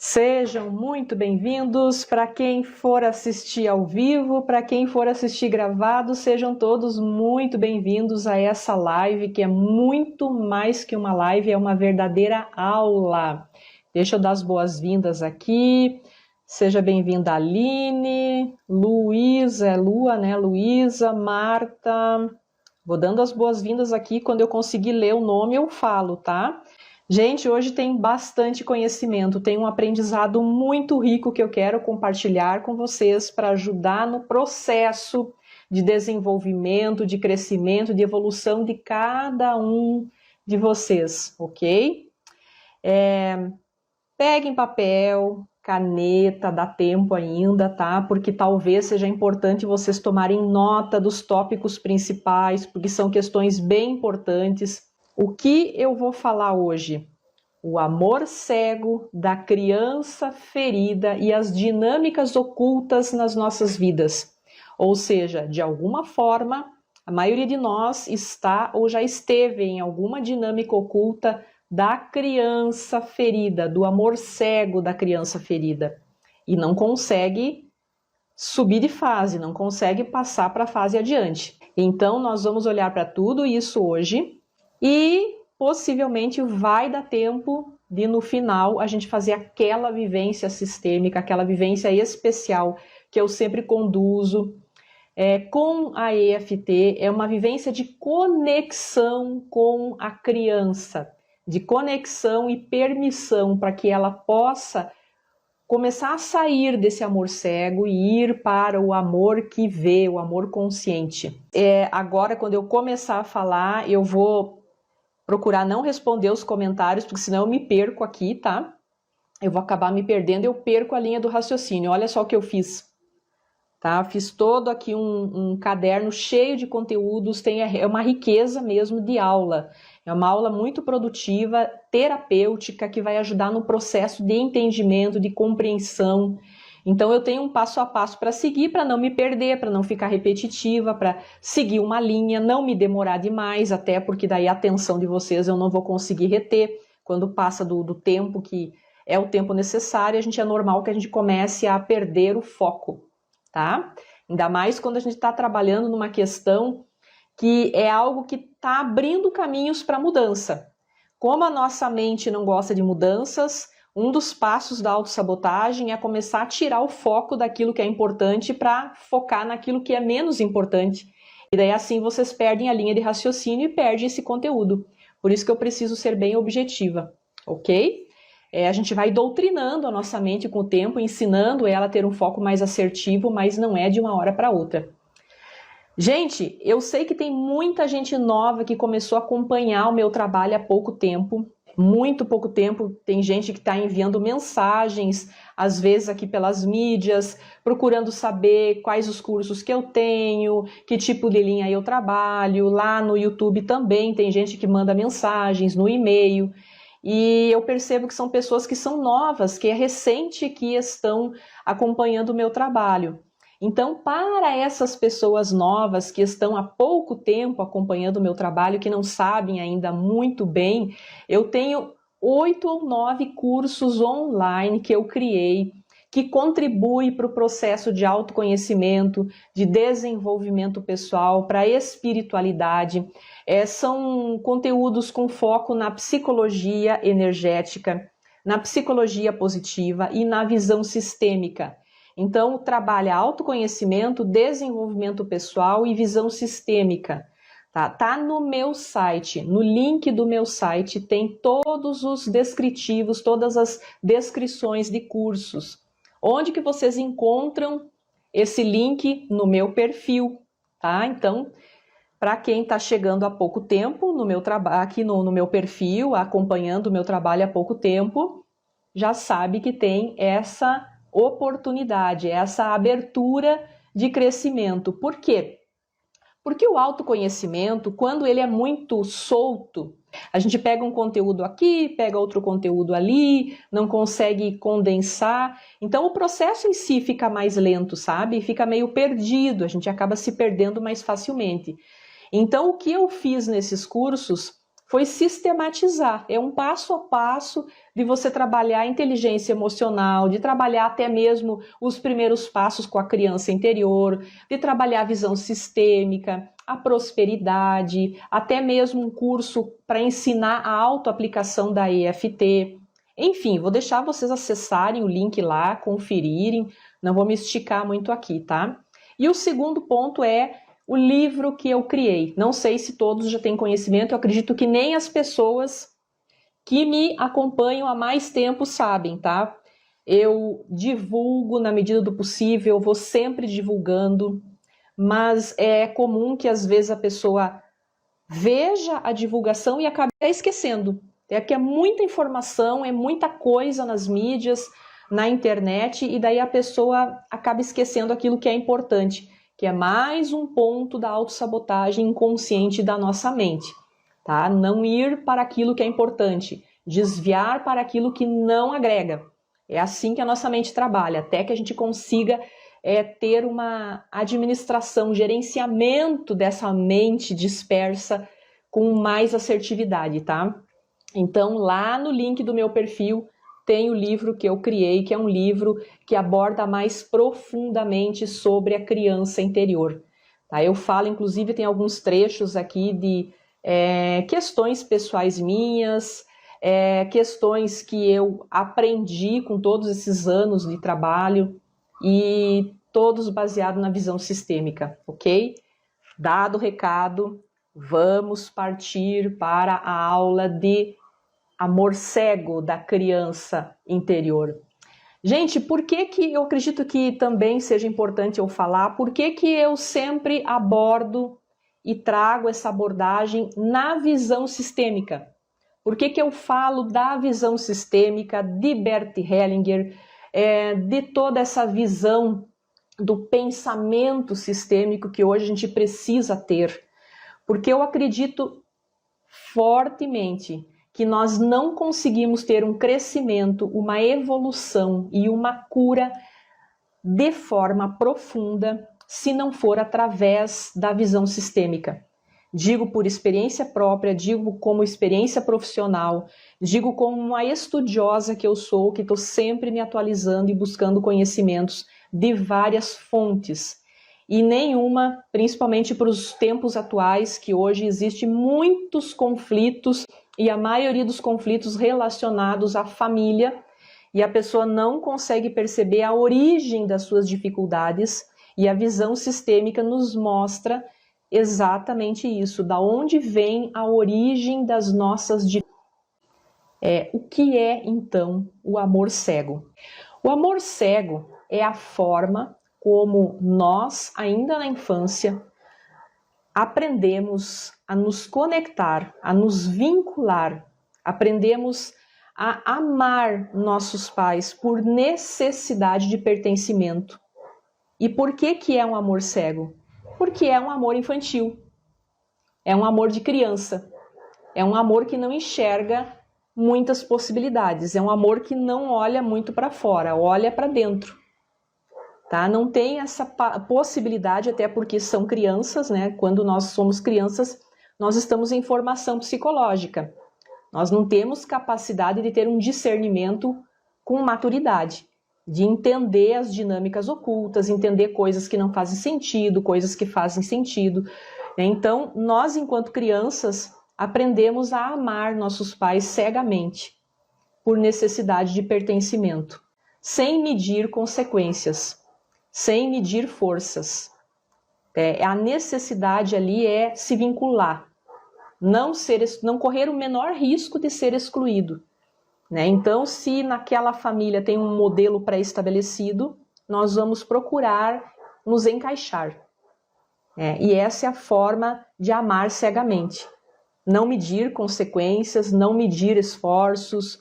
Sejam muito bem-vindos. Para quem for assistir ao vivo, para quem for assistir gravado, sejam todos muito bem-vindos a essa live, que é muito mais que uma live, é uma verdadeira aula. Deixa eu dar as boas-vindas aqui. Seja bem-vinda Aline, Luísa, Lua, né? Luísa, Marta. Vou dando as boas-vindas aqui, quando eu conseguir ler o nome eu falo, tá? Gente, hoje tem bastante conhecimento, tem um aprendizado muito rico que eu quero compartilhar com vocês para ajudar no processo de desenvolvimento, de crescimento, de evolução de cada um de vocês, ok? Peguem papel, caneta, dá tempo ainda, tá? Porque talvez seja importante vocês tomarem nota dos tópicos principais, porque são questões bem importantes. O que eu vou falar hoje? O amor cego da criança ferida e as dinâmicas ocultas nas nossas vidas. Ou seja, de alguma forma, a maioria de nós está ou já esteve em alguma dinâmica oculta da criança ferida, do amor cego da criança ferida. E não consegue subir de fase, não consegue passar para a fase adiante. Então, nós vamos olhar para tudo isso hoje e possivelmente vai dar tempo de no final a gente fazer aquela vivência sistêmica, aquela vivência especial que eu sempre conduzo com a EFT, é uma vivência de conexão com a criança, de conexão e permissão para que ela possa começar a sair desse amor cego e ir para o amor que vê, o amor consciente. Agora, quando eu começar a falar, eu vou procurar não responder os comentários, porque senão eu me perco aqui, tá? Eu vou acabar me perdendo, eu perco a linha do raciocínio. Olha só o que eu fiz, tá? Fiz todo aqui um caderno cheio de conteúdos, é uma riqueza mesmo de aula. É uma aula muito produtiva, terapêutica, que vai ajudar no processo de entendimento, de compreensão. Então eu tenho um passo a passo para seguir, para não me perder, para não ficar repetitiva, para seguir uma linha, não me demorar demais, até porque daí a atenção de vocês eu não vou conseguir reter quando passa do tempo que é o tempo necessário. A gente é normal que a gente comece a perder o foco, tá? Ainda mais quando a gente está trabalhando numa questão que é algo que está abrindo caminhos para mudança. Como a nossa mente não gosta de mudanças, um dos passos da autossabotagem é começar a tirar o foco daquilo que é importante para focar naquilo que é menos importante. E daí assim vocês perdem a linha de raciocínio e perdem esse conteúdo. Por isso que eu preciso ser bem objetiva, ok? A gente vai doutrinando a nossa mente com o tempo, ensinando ela a ter um foco mais assertivo, mas não é de uma hora para outra. Gente, eu sei que tem muita gente nova que começou a acompanhar o meu trabalho há pouco tempo, muito pouco tempo. Tem gente que está enviando mensagens, às vezes aqui pelas mídias, procurando saber quais os cursos que eu tenho, que tipo de linha eu trabalho. Lá no YouTube também tem gente que manda mensagens no e-mail. E eu percebo que são pessoas que são novas, que é recente que estão acompanhando o meu trabalho. Então, para essas pessoas novas que estão há pouco tempo acompanhando o meu trabalho, que não sabem ainda muito bem, eu tenho 8 ou 9 cursos online que eu criei, que contribuem para o processo de autoconhecimento, de desenvolvimento pessoal, para a espiritualidade. São conteúdos com foco na psicologia energética, na psicologia positiva e na visão sistêmica. Então, trabalha autoconhecimento, desenvolvimento pessoal e visão sistêmica. Tá no meu site, no link do meu site, tem todos os descritivos, todas as descrições de cursos. Onde que vocês encontram esse link? No meu perfil, tá? Então, para quem está chegando há pouco tempo no meu aqui no meu perfil, acompanhando o meu trabalho há pouco tempo, já sabe que tem essa oportunidade, essa abertura de crescimento. Por quê? Porque o autoconhecimento, quando ele é muito solto, a gente pega um conteúdo aqui, pega outro conteúdo ali, não consegue condensar. Então o processo em si fica mais lento, sabe? Fica meio perdido, a gente acaba se perdendo mais facilmente. Então o que eu fiz nesses cursos foi sistematizar. É um passo a passo de você trabalhar a inteligência emocional, de trabalhar até mesmo os primeiros passos com a criança interior, de trabalhar a visão sistêmica, a prosperidade, até mesmo um curso para ensinar a autoaplicação da EFT. Enfim, vou deixar vocês acessarem o link lá, conferirem, não vou me esticar muito aqui, tá? E o segundo ponto é o livro que eu criei. Não sei se todos já têm conhecimento, eu acredito que nem as pessoas que me acompanham há mais tempo sabem, tá? Eu divulgo na medida do possível, vou sempre divulgando, mas é comum que às vezes a pessoa veja a divulgação e acabe esquecendo. É que é muita informação, é muita coisa nas mídias, na internet, e daí a pessoa acaba esquecendo aquilo que é importante, que é mais um ponto da autossabotagem inconsciente da nossa mente, tá? Não ir para aquilo que é importante, desviar para aquilo que não agrega. É assim que a nossa mente trabalha, até que a gente consiga ter uma administração, gerenciamento dessa mente dispersa com mais assertividade, tá? Então, lá no link do meu perfil tem o livro que eu criei, que é um livro que aborda mais profundamente sobre a criança interior. Tá? Eu falo, inclusive, tem alguns trechos aqui de questões pessoais minhas, questões que eu aprendi com todos esses anos de trabalho e todos baseados na visão sistêmica, ok? Dado o recado, vamos partir para a aula de amor cego da criança interior. Gente, por que eu acredito que também seja importante eu falar, por que eu sempre abordo e trago essa abordagem na visão sistêmica? Por que eu falo da visão sistêmica de Bert Hellinger, de toda essa visão do pensamento sistêmico que hoje a gente precisa ter? Porque eu acredito fortemente que nós não conseguimos ter um crescimento, uma evolução e uma cura de forma profunda se não for através da visão sistêmica. Digo por experiência própria, digo como experiência profissional, digo como uma estudiosa que eu sou, que estou sempre me atualizando e buscando conhecimentos de várias fontes. E nenhuma, principalmente para os tempos atuais, que hoje existem muitos conflitos, e a maioria dos conflitos relacionados à família, e a pessoa não consegue perceber a origem das suas dificuldades, e a visão sistêmica nos mostra exatamente isso, da onde vem a origem das nossas dificuldades. O que é, então, o amor cego? O amor cego é a forma como nós, ainda na infância, aprendemos a nos conectar, a nos vincular, aprendemos a amar nossos pais por necessidade de pertencimento. E por que é um amor cego? Porque é um amor infantil, é um amor de criança, é um amor que não enxerga muitas possibilidades, é um amor que não olha muito para fora, olha para dentro. Tá? Não tem essa possibilidade, até porque são crianças, né? Quando nós somos crianças, nós estamos em formação psicológica. Nós não temos capacidade de ter um discernimento com maturidade, de entender as dinâmicas ocultas, entender coisas que não fazem sentido, coisas que fazem sentido. Então, nós, enquanto crianças, aprendemos a amar nossos pais cegamente, por necessidade de pertencimento, sem medir consequências, sem medir forças. A necessidade ali é se vincular, não correr o menor risco de ser excluído. Né? Então, se naquela família tem um modelo pré-estabelecido, nós vamos procurar nos encaixar. E essa é a forma de amar cegamente. Não medir consequências, não medir esforços,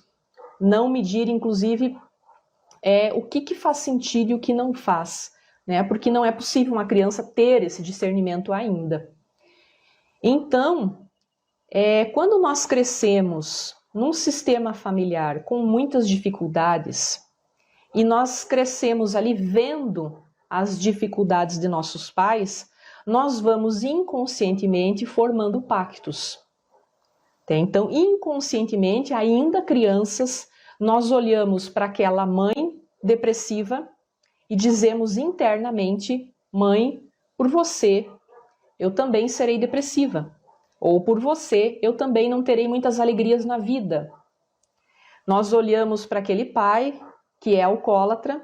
não medir, inclusive, o que faz sentido e o que não faz, né? Porque não é possível uma criança ter esse discernimento ainda. Então, quando nós crescemos num sistema familiar com muitas dificuldades, e nós crescemos ali vendo as dificuldades de nossos pais, nós vamos inconscientemente formando pactos. Então, inconscientemente, ainda crianças, nós olhamos para aquela mãe depressiva e dizemos internamente: mãe, por você eu também serei depressiva. Ou por você eu também não terei muitas alegrias na vida. Nós olhamos para aquele pai que é alcoólatra,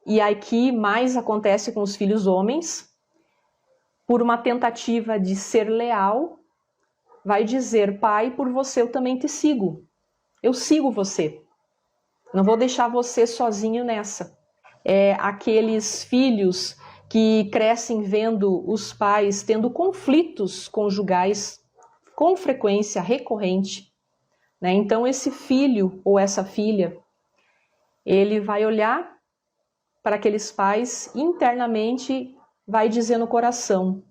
e aqui mais acontece com os filhos homens, por uma tentativa de ser leal, vai dizer: pai, por você eu também te sigo. Eu sigo você. Não vou deixar você sozinho nessa. Aqueles filhos que crescem vendo os pais tendo conflitos conjugais com frequência recorrente, né? Então esse filho ou essa filha, ele vai olhar para aqueles pais internamente, vai dizer no coração,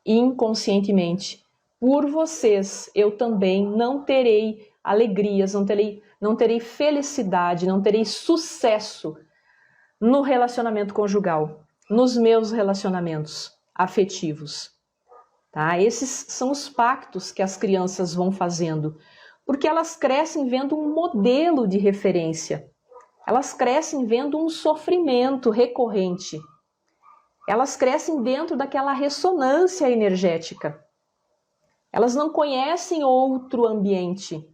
inconscientemente: por vocês eu também não terei alegrias, não terei felicidade, não terei sucesso no relacionamento conjugal, nos meus relacionamentos afetivos. Tá? Esses são os pactos que as crianças vão fazendo, porque elas crescem vendo um modelo de referência. Elas crescem vendo um sofrimento recorrente. Elas crescem dentro daquela ressonância energética. Elas não conhecem outro ambiente.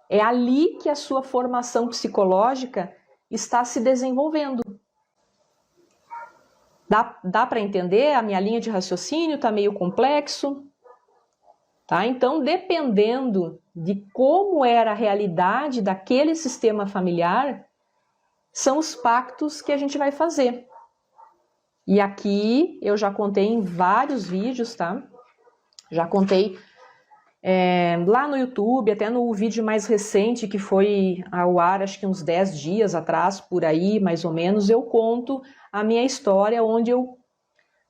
É ali que a sua formação psicológica está se desenvolvendo. Dá para entender? A minha linha de raciocínio está meio complexo. Tá? Então, dependendo de como era a realidade daquele sistema familiar, são os pactos que a gente vai fazer. E aqui eu já contei em vários vídeos, tá? Já contei lá no YouTube, até no vídeo mais recente que foi ao ar, acho que uns 10 dias atrás, por aí, mais ou menos, eu conto a minha história, onde eu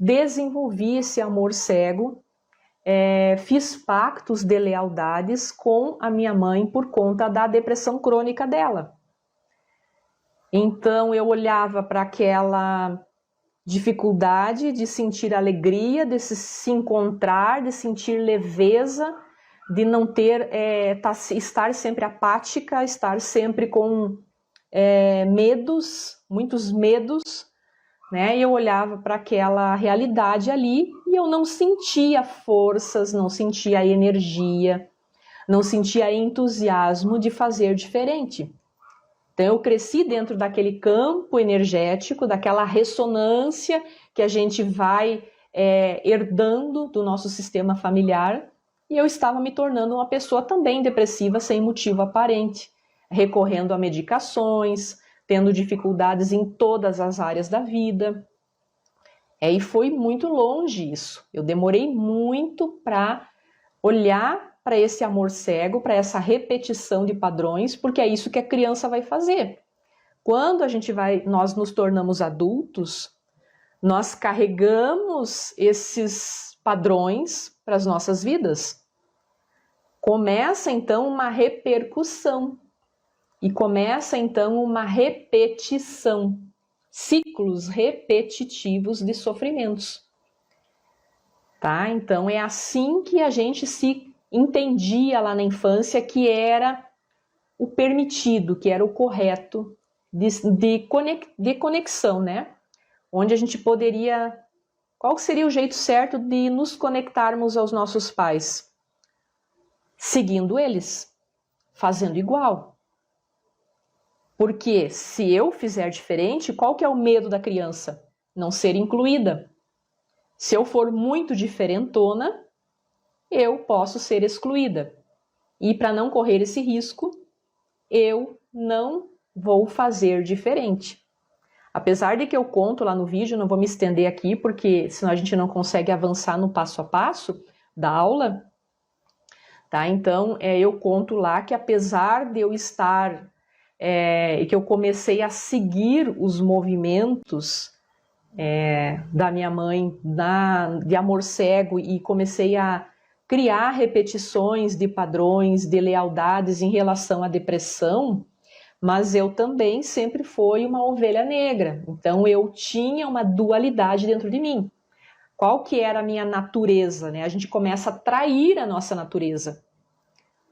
desenvolvi esse amor cego, fiz pactos de lealdades com a minha mãe por conta da depressão crônica dela. Então eu olhava para aquela dificuldade de sentir alegria, de se encontrar, de sentir leveza, de não ter, estar sempre apática, estar sempre com medos, muitos medos, né? E eu olhava para aquela realidade ali e eu não sentia forças, não sentia energia, não sentia entusiasmo de fazer diferente. Então eu cresci dentro daquele campo energético, daquela ressonância que a gente vai herdando do nosso sistema familiar, e eu estava me tornando uma pessoa também depressiva sem motivo aparente, recorrendo a medicações, tendo dificuldades em todas as áreas da vida. E foi muito longe isso. Eu demorei muito para olhar para esse amor cego, para essa repetição de padrões, porque é isso que a criança vai fazer. Quando nós nos tornamos adultos, nós carregamos esses padrões para as nossas vidas. Começa então uma repercussão e começa então uma repetição, ciclos repetitivos de sofrimentos. Tá? Então é assim que a gente se entendia lá na infância que era o permitido, que era o correto de conexão, né? Onde a gente poderia... Qual seria o jeito certo de nos conectarmos aos nossos pais? Seguindo eles, fazendo igual. Porque se eu fizer diferente, qual que é o medo da criança? Não ser incluída. Se eu for muito diferentona, eu posso ser excluída. E para não correr esse risco, eu não vou fazer diferente. Apesar de que eu conto lá no vídeo, não vou me estender aqui, porque senão a gente não consegue avançar no passo a passo da aula. Tá? Então, eu conto lá que apesar de eu estar, que eu comecei a seguir os movimentos da minha mãe, de amor cego, e comecei a criar repetições de padrões, de lealdades em relação à depressão, mas eu também sempre fui uma ovelha negra. Então eu tinha uma dualidade dentro de mim. Qual que era a minha natureza, né? A gente começa a trair a nossa natureza.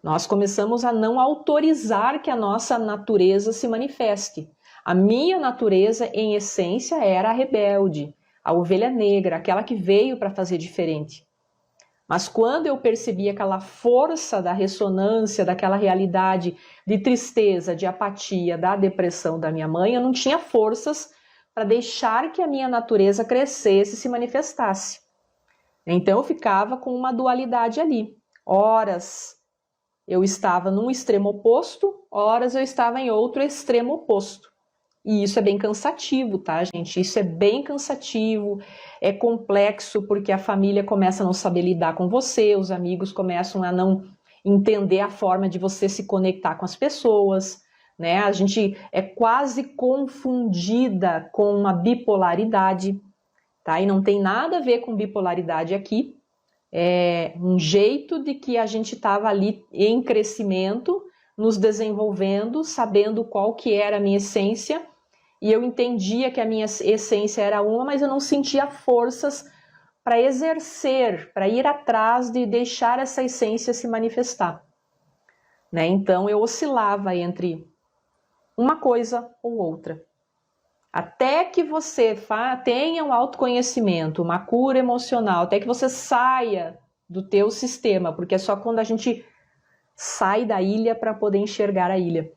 Nós começamos a não autorizar que a nossa natureza se manifeste. A minha natureza, em essência, era a rebelde, a ovelha negra, aquela que veio para fazer diferente. Mas quando eu percebi aquela força da ressonância, daquela realidade de tristeza, de apatia, da depressão da minha mãe, eu não tinha forças para deixar que a minha natureza crescesse e se manifestasse. Então eu ficava com uma dualidade ali. Horas eu estava num extremo oposto, horas eu estava em outro extremo oposto. E isso é bem cansativo, tá, gente? Isso é bem cansativo, é complexo, porque a família começa a não saber lidar com você, os amigos começam a não entender a forma de você se conectar com as pessoas, né? A gente é quase confundida com uma bipolaridade, tá? E não tem nada a ver com bipolaridade aqui. É um jeito de que a gente estava ali em crescimento, nos desenvolvendo, sabendo qual que era a minha essência, e eu entendia que a minha essência era uma, mas eu não sentia forças para exercer, para ir atrás de deixar essa essência se manifestar, né? Então eu oscilava entre uma coisa ou outra. Até que você tenha um autoconhecimento, uma cura emocional, até que você saia do teu sistema, porque é só quando a gente sai da ilha para poder enxergar a ilha,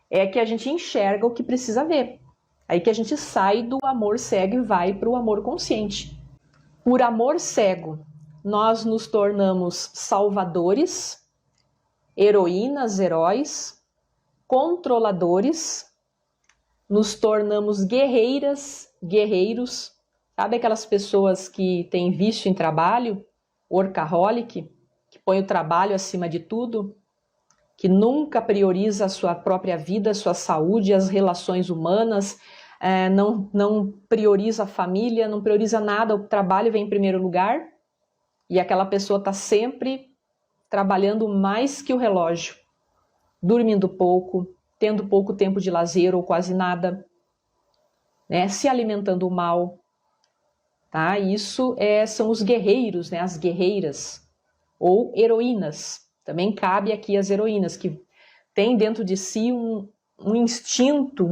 é que a gente enxerga o que precisa ver. Aí que a gente sai do amor cego e vai para o amor consciente. Por amor cego, nós nos tornamos salvadores, heroínas, heróis, controladores, nos tornamos guerreiras, guerreiros. Sabe aquelas pessoas que têm vício em trabalho, workaholic, que põe o trabalho acima de tudo, que nunca prioriza a sua própria vida, a sua saúde, as relações humanas, não prioriza a família, não prioriza nada, o trabalho vem em primeiro lugar, e aquela pessoa está sempre trabalhando mais que o relógio, dormindo pouco, tendo pouco tempo de lazer ou quase nada, né? Se alimentando mal, tá? Isso são os guerreiros, né? As guerreiras ou heroínas. Também cabe aqui as heroínas, que têm dentro de si um instinto,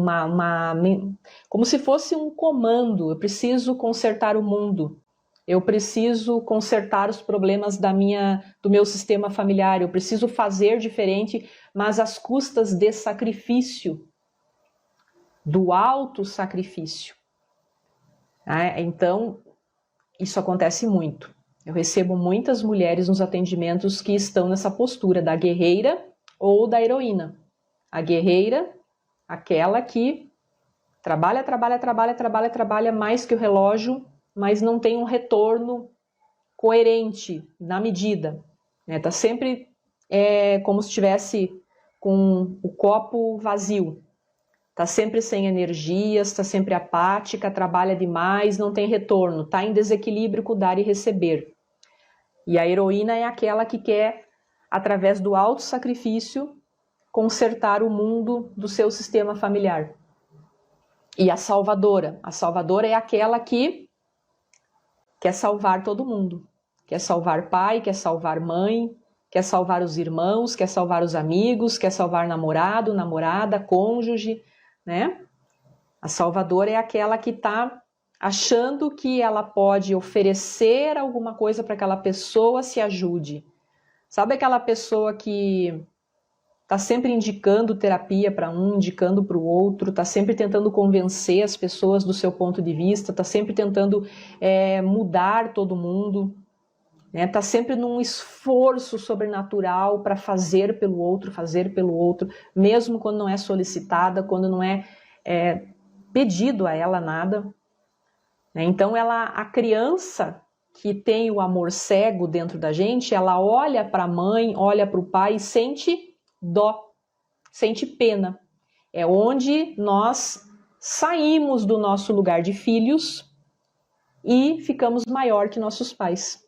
como se fosse um comando. Eu preciso consertar o mundo, eu preciso consertar os problemas do meu sistema familiar, eu preciso fazer diferente, mas às custas de sacrifício, do auto-sacrifício. Então, isso acontece muito. Eu recebo muitas mulheres nos atendimentos que estão nessa postura da guerreira ou da heroína. A guerreira, aquela que trabalha mais que o relógio, mas não tem um retorno coerente na medida, né? Tá sempre como se estivesse com o copo vazio. Tá sempre sem energias, tá sempre apática, trabalha demais, não tem retorno, tá em desequilíbrio com o dar e receber. E a heroína é aquela que quer, através do autossacrifício, consertar o mundo do seu sistema familiar. E a salvadora é aquela que quer salvar todo mundo. Quer salvar pai, quer salvar mãe, quer salvar os irmãos, quer salvar os amigos, quer salvar namorado, namorada, cônjuge, né? A salvadora é aquela que está achando que ela pode oferecer alguma coisa para aquela pessoa se ajude. Sabe aquela pessoa que está sempre indicando terapia para um, indicando para o outro, está sempre tentando convencer as pessoas do seu ponto de vista, está sempre tentando mudar todo mundo, né? Está sempre num esforço sobrenatural para fazer pelo outro, mesmo quando não é solicitada, quando não é pedido a ela nada. Então a criança que tem o amor cego dentro da gente, ela olha para a mãe, olha para o pai e sente dó, sente pena. É onde nós saímos do nosso lugar de filhos e ficamos maior que nossos pais.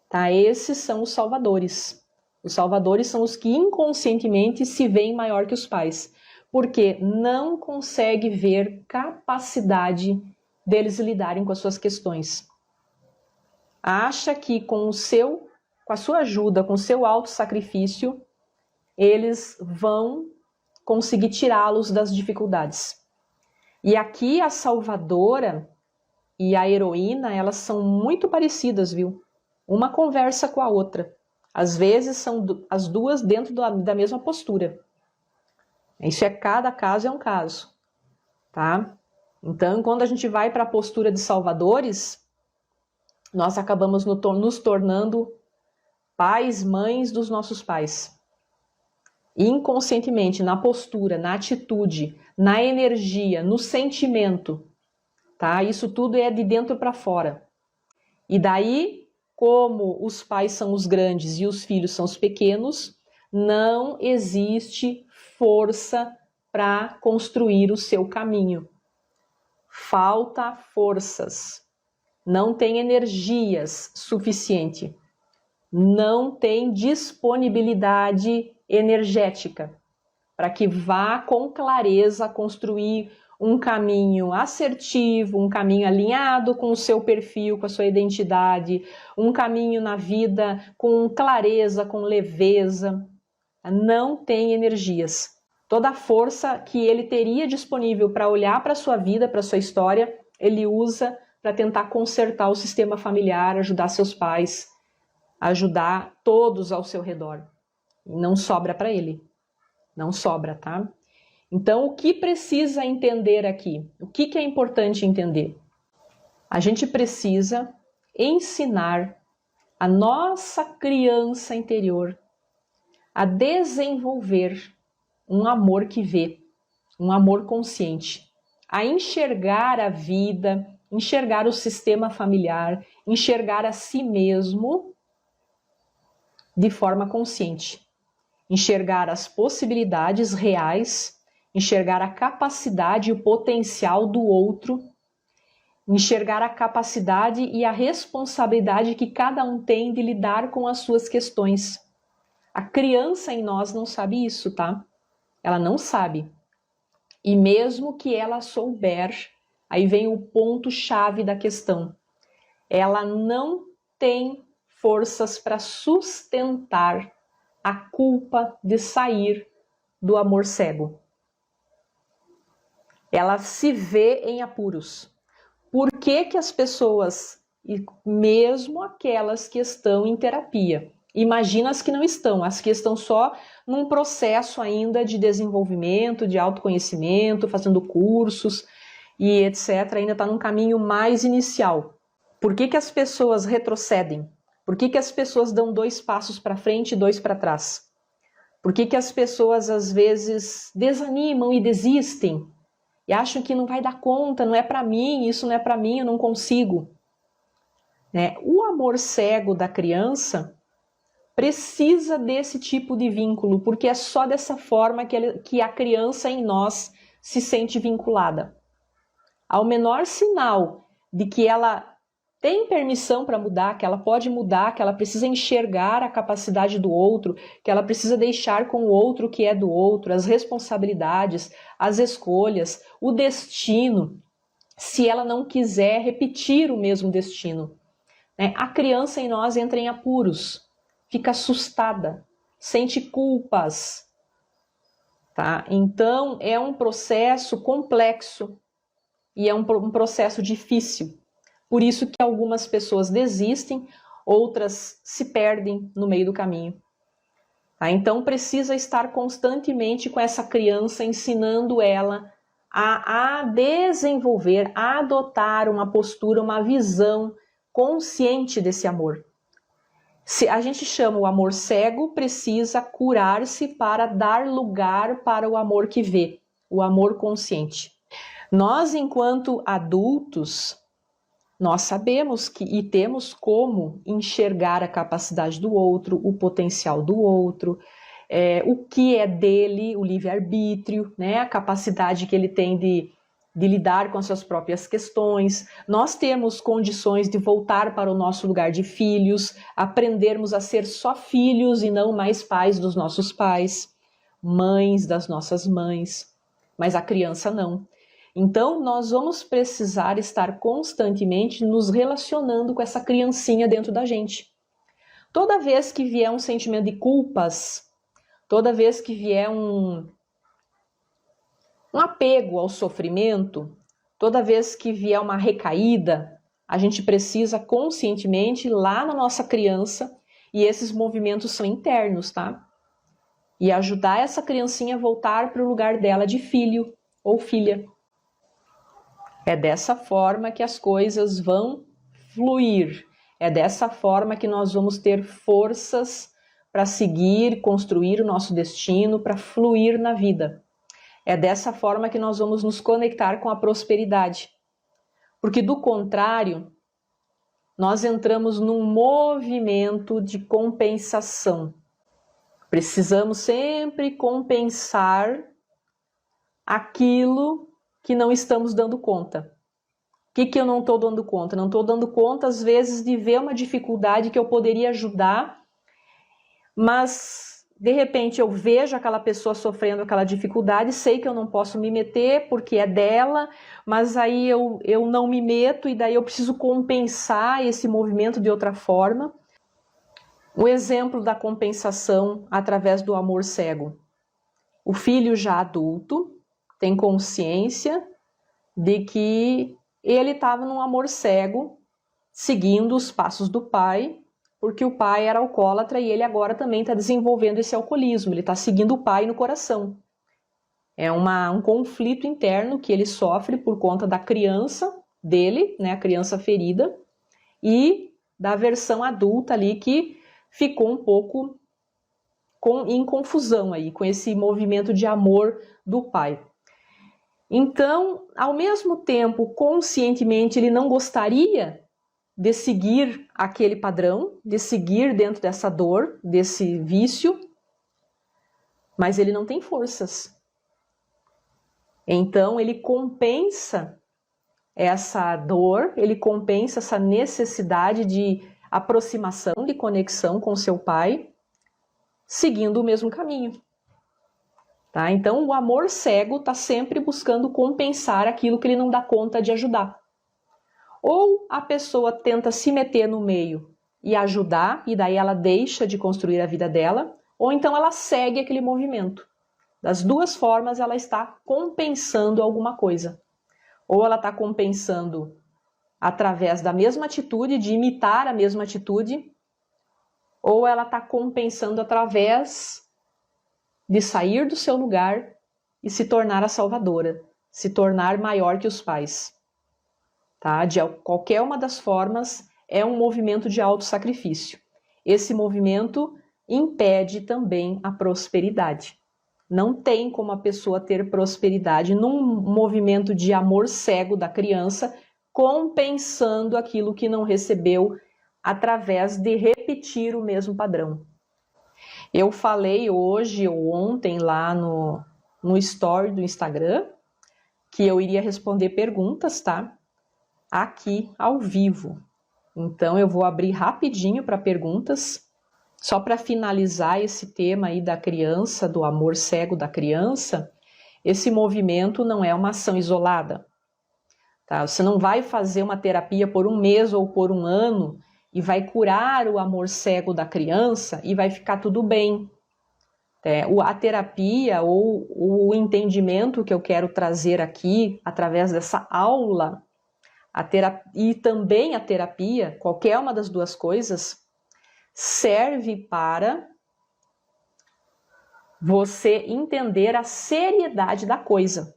Tá? Esses são os salvadores. Os salvadores são os que inconscientemente se veem maior que os pais, porque não consegue ver capacidade deles lidarem com as suas questões. Acha que com a sua ajuda, com o seu autossacrifício, eles vão conseguir tirá-los das dificuldades. E aqui a salvadora e a heroína, elas são muito parecidas, viu? Uma conversa com a outra. Às vezes são as duas dentro da mesma postura. Isso é, cada caso é um caso, tá? Então, quando a gente vai para a postura de salvadores, nós acabamos nos tornando pais, mães dos nossos pais. Inconscientemente, na postura, na atitude, na energia, no sentimento, tá? Isso tudo é de dentro para fora. E daí, como os pais são os grandes e os filhos são os pequenos, não existe força para construir o seu caminho. Falta forças. Não tem energias suficiente. Não tem disponibilidade energética para que vá com clareza construir um caminho assertivo, um caminho alinhado com o seu perfil, com a sua identidade, um caminho na vida com clareza, com leveza. Não tem energias. Toda a força que ele teria disponível para olhar para a sua vida, para a sua história, ele usa para tentar consertar o sistema familiar, ajudar seus pais, ajudar todos ao seu redor. Não sobra para ele. Não sobra, tá? Então, o que precisa entender aqui? O que é importante entender? A gente precisa ensinar a nossa criança interior a desenvolver um amor que vê, um amor consciente, a enxergar a vida, enxergar o sistema familiar, enxergar a si mesmo de forma consciente, enxergar as possibilidades reais, enxergar a capacidade e o potencial do outro, enxergar a capacidade e a responsabilidade que cada um tem de lidar com as suas questões. A criança em nós não sabe isso, tá? Ela não sabe. E mesmo que ela souber, aí vem o ponto-chave da questão. Ela não tem forças para sustentar a culpa de sair do amor cego. Ela se vê em apuros. Por que as pessoas, e mesmo aquelas que estão em terapia, imagina as que não estão, as que estão só num processo ainda de desenvolvimento, de autoconhecimento, fazendo cursos e etc., ainda está num caminho mais inicial. Por que as pessoas retrocedem? Por que as pessoas dão 2 passos para frente e 2 para trás? Por que as pessoas às vezes desanimam e desistem? E acham que não vai dar conta, não é para mim, isso não é para mim, eu não consigo. Né? O amor cego da criança precisa desse tipo de vínculo, porque é só dessa forma que a criança em nós se sente vinculada. Ao menor sinal de que ela tem permissão para mudar, que ela pode mudar, que ela precisa enxergar a capacidade do outro, que ela precisa deixar com o outro o que é do outro, as responsabilidades, as escolhas, o destino, se ela não quiser repetir o mesmo destino. Né? A criança em nós entra em apuros, fica assustada, sente culpas. Tá? Então, é um processo complexo e é um processo difícil. Por isso que algumas pessoas desistem, outras se perdem no meio do caminho. Tá? Então precisa estar constantemente com essa criança, ensinando ela a desenvolver, a adotar uma postura, uma visão consciente desse amor. Se a gente chama o amor cego, precisa curar-se para dar lugar para o amor que vê, o amor consciente. Nós, enquanto adultos, nós sabemos e temos como enxergar a capacidade do outro, o potencial do outro, o que é dele, o livre-arbítrio, né? A capacidade que ele tem de lidar com as suas próprias questões. Nós temos condições de voltar para o nosso lugar de filhos, aprendermos a ser só filhos e não mais pais dos nossos pais, mães das nossas mães, mas a criança não. Então, nós vamos precisar estar constantemente nos relacionando com essa criancinha dentro da gente. Toda vez que vier um sentimento de culpas, Toda vez que vier um apego ao sofrimento, toda vez que vier uma recaída, a gente precisa conscientemente ir lá na nossa criança, e esses movimentos são internos, tá? E ajudar essa criancinha a voltar para o lugar dela de filho ou filha. É dessa forma que as coisas vão fluir. É dessa forma que nós vamos ter forças para seguir, construir o nosso destino, para fluir na vida. É dessa forma que nós vamos nos conectar com a prosperidade. Porque do contrário, nós entramos num movimento de compensação. Precisamos sempre compensar aquilo que não estamos dando conta. O que eu não estou dando conta? Não estou dando conta, às vezes, de ver uma dificuldade que eu poderia ajudar, mas, de repente, eu vejo aquela pessoa sofrendo aquela dificuldade, sei que eu não posso me meter porque é dela, mas aí eu não me meto e daí eu preciso compensar esse movimento de outra forma. O exemplo da compensação através do amor cego. O filho já adulto tem consciência de que ele estava num amor cego, seguindo os passos do pai, porque o pai era alcoólatra e ele agora também está desenvolvendo esse alcoolismo, ele está seguindo o pai no coração. É um conflito interno que ele sofre por conta da criança dele, né, a criança ferida, e da versão adulta ali que ficou um pouco em confusão aí, com esse movimento de amor do pai. Então, ao mesmo tempo, conscientemente, ele não gostaria de seguir aquele padrão, de seguir dentro dessa dor, desse vício, mas ele não tem forças. Então, ele compensa essa dor, ele compensa essa necessidade de aproximação, de conexão com seu pai, seguindo o mesmo caminho. Tá? Então, o amor cego está sempre buscando compensar aquilo que ele não dá conta de ajudar. Ou a pessoa tenta se meter no meio e ajudar, e daí ela deixa de construir a vida dela, ou então ela segue aquele movimento. Das duas formas, ela está compensando alguma coisa. Ou ela está compensando através da mesma atitude, de imitar a mesma atitude, ou ela está compensando através de sair do seu lugar e se tornar a salvadora, se tornar maior que os pais. Tá? De qualquer uma das formas, é um movimento de autossacrifício. Esse movimento impede também a prosperidade. Não tem como a pessoa ter prosperidade num movimento de amor cego da criança, compensando aquilo que não recebeu através de repetir o mesmo padrão. Eu falei hoje ou ontem lá no story do Instagram que eu iria responder perguntas, tá? Aqui ao vivo. Então eu vou abrir rapidinho para perguntas, só para finalizar esse tema aí da criança, do amor cego da criança. Esse movimento não é uma ação isolada, tá? Você não vai fazer uma terapia por um mês ou por um ano e vai curar o amor cego da criança e vai ficar tudo bem. A terapia ou o entendimento que eu quero trazer aqui através dessa aula, e também a terapia, qualquer uma das duas coisas, serve para você entender a seriedade da coisa.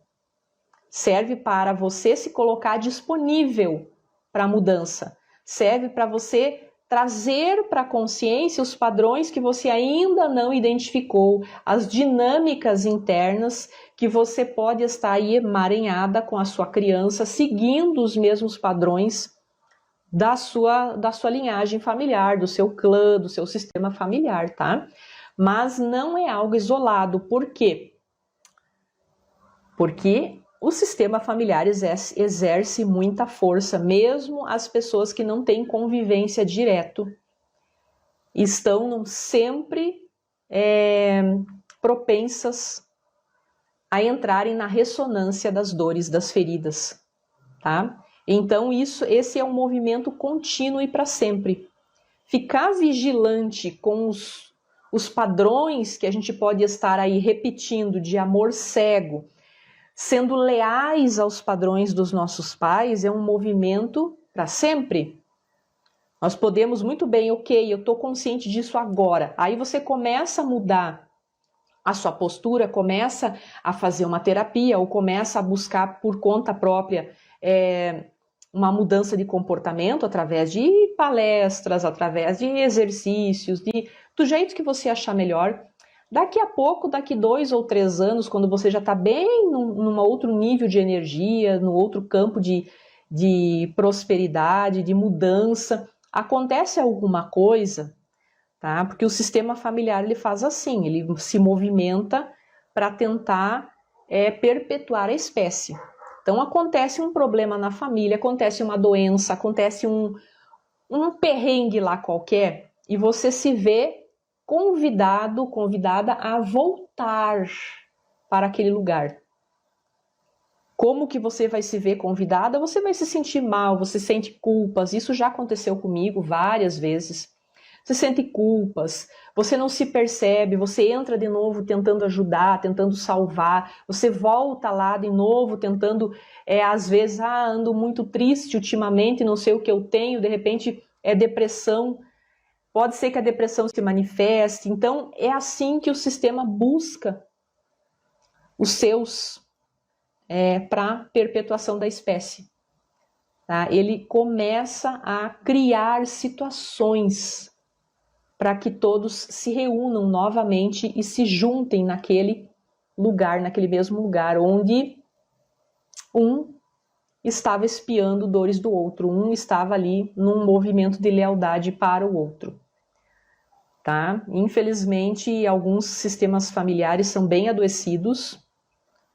Serve para você se colocar disponível para a mudança. Serve para você trazer para a consciência os padrões que você ainda não identificou, as dinâmicas internas que você pode estar aí emaranhada com a sua criança, seguindo os mesmos padrões da sua linhagem familiar, do seu clã, do seu sistema familiar, tá? Mas não é algo isolado. Por quê? Porque o sistema familiar exerce muita força, mesmo as pessoas que não têm convivência direto estão sempre propensas a entrarem na ressonância das dores, das feridas, tá? Então esse é um movimento contínuo e para sempre. Ficar vigilante com os padrões que a gente pode estar aí repetindo de amor cego, sendo leais aos padrões dos nossos pais, é um movimento para sempre. Nós podemos muito bem, ok, eu estou consciente disso agora. Aí você começa a mudar a sua postura, começa a fazer uma terapia ou começa a buscar por conta própria uma mudança de comportamento através de palestras, através de exercícios, do jeito que você achar melhor. Daqui a pouco, daqui 2 ou 3 anos, quando você já está bem num outro nível de energia, no outro campo de prosperidade, de mudança, acontece alguma coisa, tá? Porque o sistema familiar ele faz assim, ele se movimenta para tentar perpetuar a espécie. Então acontece um problema na família, acontece uma doença, acontece um perrengue lá qualquer e você se vê convidado, convidada a voltar para aquele lugar. Como que você vai se ver convidada? Você vai se sentir mal, você sente culpas. Isso já aconteceu comigo várias vezes. Você sente culpas, você não se percebe, você entra de novo tentando ajudar, tentando salvar, você volta lá de novo tentando, às vezes, ando muito triste ultimamente, não sei o que eu tenho, de repente é depressão. Pode ser que a depressão se manifeste. Então, é assim que o sistema busca os seus para perpetuação da espécie. Tá? Ele começa a criar situações para que todos se reúnam novamente e se juntem naquele lugar, naquele mesmo lugar, onde um estava espiando dores do outro, um estava ali num movimento de lealdade para o outro. Tá? Infelizmente, alguns sistemas familiares são bem adoecidos.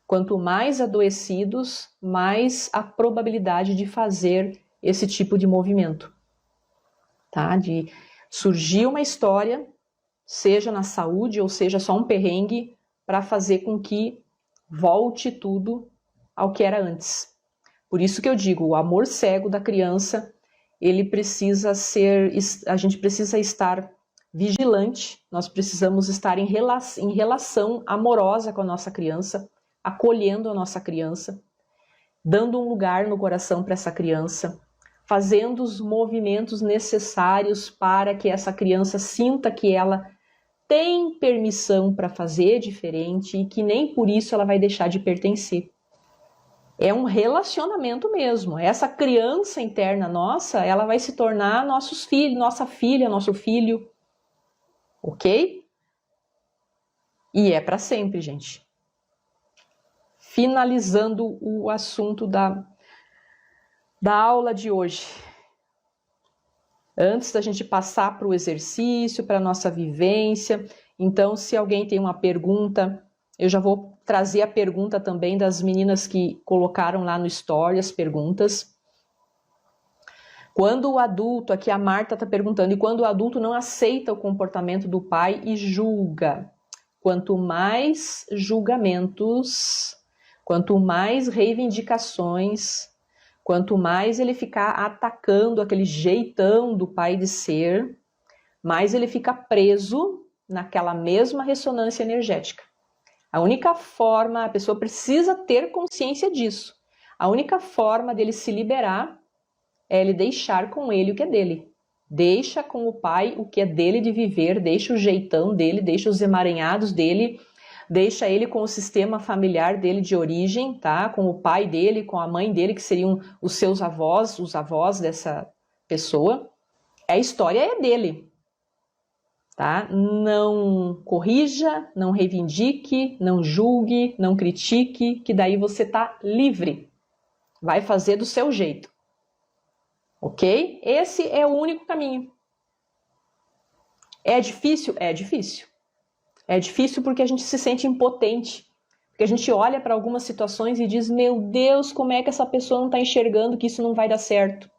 Quanto mais adoecidos, mais a probabilidade de fazer esse tipo de movimento. Tá? De surgir uma história, seja na saúde ou seja só um perrengue, para fazer com que volte tudo ao que era antes. Por isso que eu digo, o amor cego da criança, ele precisa ser, a gente precisa estar vigilante, nós precisamos estar em relação amorosa com a nossa criança, acolhendo a nossa criança, dando um lugar no coração para essa criança, fazendo os movimentos necessários para que essa criança sinta que ela tem permissão para fazer diferente e que nem por isso ela vai deixar de pertencer. É um relacionamento mesmo. Essa criança interna nossa, ela vai se tornar nossos filhos, nossa filha, nosso filho. Ok? E é para sempre, gente. Finalizando o assunto da aula de hoje. Antes da gente passar para o exercício, para a nossa vivência. Então, se alguém tem uma pergunta, eu já vou trazer a pergunta também das meninas que colocaram lá no story as perguntas. Quando o adulto, aqui a Marta está perguntando, e quando o adulto não aceita o comportamento do pai e julga? Quanto mais julgamentos, quanto mais reivindicações, quanto mais ele ficar atacando aquele jeitão do pai de ser, mais ele fica preso naquela mesma ressonância energética. A única forma, a pessoa precisa ter consciência disso. A única forma dele se liberar é ele deixar com ele o que é dele. Deixa com o pai o que é dele de viver, deixa o jeitão dele, deixa os emaranhados dele, deixa ele com o sistema familiar dele de origem, tá? Com o pai dele, com a mãe dele, que seriam os seus avós, os avós dessa pessoa. A história é dele. Tá? Não corrija, não reivindique, não julgue, não critique, que daí você está livre. Vai fazer do seu jeito. Ok? Esse é o único caminho. É difícil? É difícil. É difícil porque a gente se sente impotente. Porque a gente olha para algumas situações e diz, meu Deus, como é que essa pessoa não está enxergando que isso não vai dar certo?